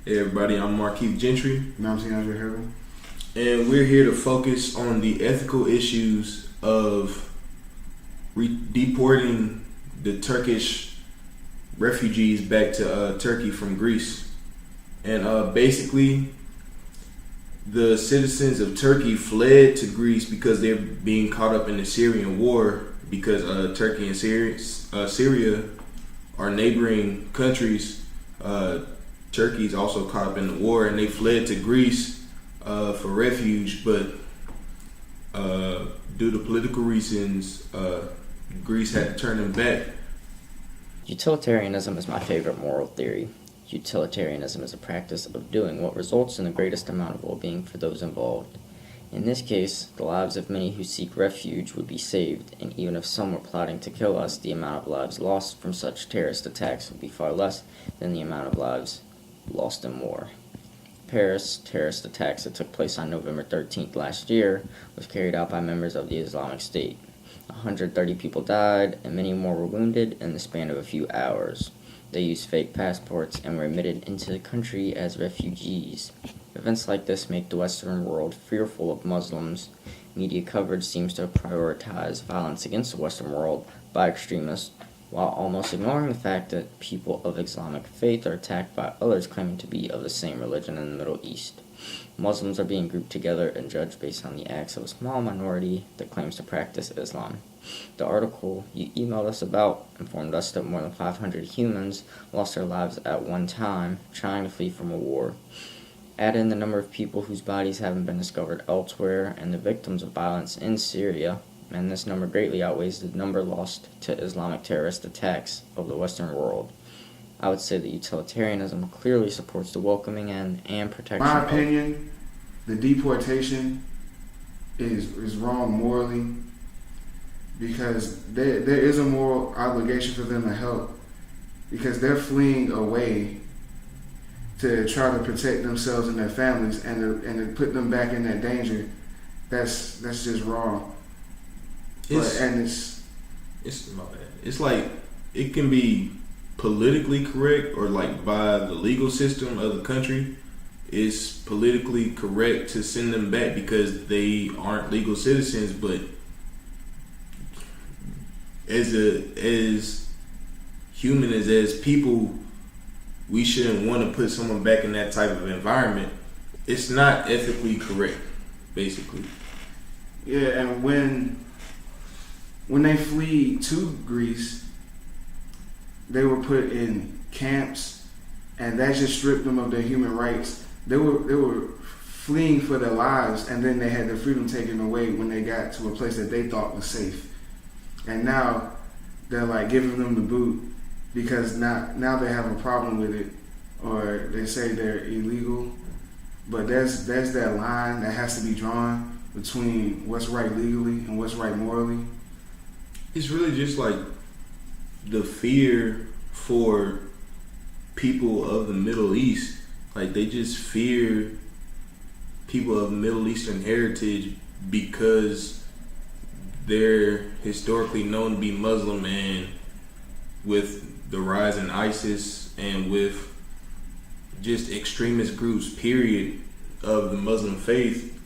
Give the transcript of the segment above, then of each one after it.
Hey everybody, I'm Markeith Gentry. And I'm Herbin. And we're here to focus on the ethical issues of deporting the Turkish refugees back to Turkey from Greece. And basically, the citizens of Turkey fled to Greece because they're being caught up in the Syrian war, because Turkey and Syria are neighboring countries. Turkey's also caught up in the war, and they fled to Greece for refuge, but due to political reasons, Greece had to turn them back. Utilitarianism is my favorite moral theory. Utilitarianism is a practice of doing what results in the greatest amount of well-being for those involved. In this case, the lives of many who seek refuge would be saved, and even if some were plotting to kill us, the amount of lives lost from such terrorist attacks would be far less than the amount of lives lost in war. Paris terrorist attacks that took place on November 13th last year was carried out by members of the Islamic State. 130 people died, and many more were wounded in the span of a few hours. They used fake passports and were admitted into the country as refugees. Events like this make the Western world fearful of Muslims. Media coverage seems to prioritize violence against the Western world by extremists, while almost ignoring the fact that people of Islamic faith are attacked by others claiming to be of the same religion in the Middle East. Muslims are being grouped together and judged based on the acts of a small minority that claims to practice Islam. The article you emailed us about informed us that more than 500 humans lost their lives at one time trying to flee from a war. Add in the number of people whose bodies haven't been discovered elsewhere and the victims of violence in Syria, and this number greatly outweighs the number lost to Islamic terrorist attacks of the Western world. I would say that utilitarianism clearly supports the welcoming in and protection. In my opinion, the deportation is wrong morally, because there is a moral obligation for them to help, because they're fleeing away to try to protect themselves and their families, and to put them back in that danger. That's just wrong. It's my bad. It's like it can be politically correct, or like by the legal system of the country, it's politically correct to send them back because they aren't legal citizens. But as human as people, we shouldn't want to put someone back in that type of environment. It's not ethically correct, basically. Yeah, and when they flee to Greece, they were put in camps, and that just stripped them of their human rights. They were fleeing for their lives, and then they had their freedom taken away when they got to a place that they thought was safe. And now they're like giving them the boot because now they have a problem with it, or they say they're illegal. But there's that line that has to be drawn between what's right legally and what's right morally. It's really just like the fear for people of the Middle East. Like, they just fear people of Middle Eastern heritage because they're historically known to be Muslim, and with the rise in ISIS and with just extremist groups, period, of the Muslim faith,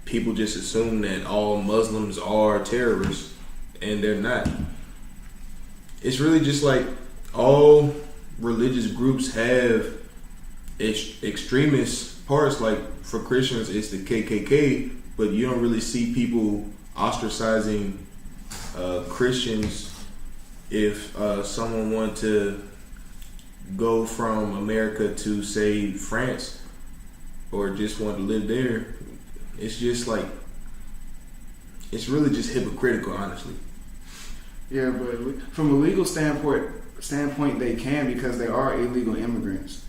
people just assume that all Muslims are terrorists, and they're not. It's really just like all religious groups have extremist parts. Like for Christians, it's the KKK, but you don't really see people ostracizing Christians if someone wanted to go from America to, say, France, or just want to live there. It's just like, it's really just hypocritical, honestly. Yeah, but from a legal standpoint, they can, because they are illegal immigrants.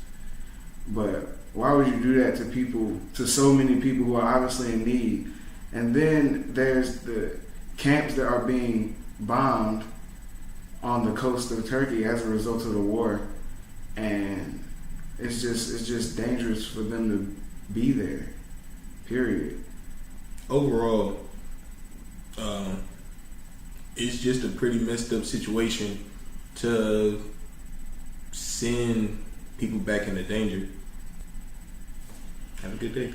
But why would you do that to so many people who are obviously in need? And then there's the camps that are being bombed on the coast of Turkey as a result of the war, and it's just dangerous for them to be there. Period. Overall, it's just a pretty messed up situation to send people back into danger. Have a good day.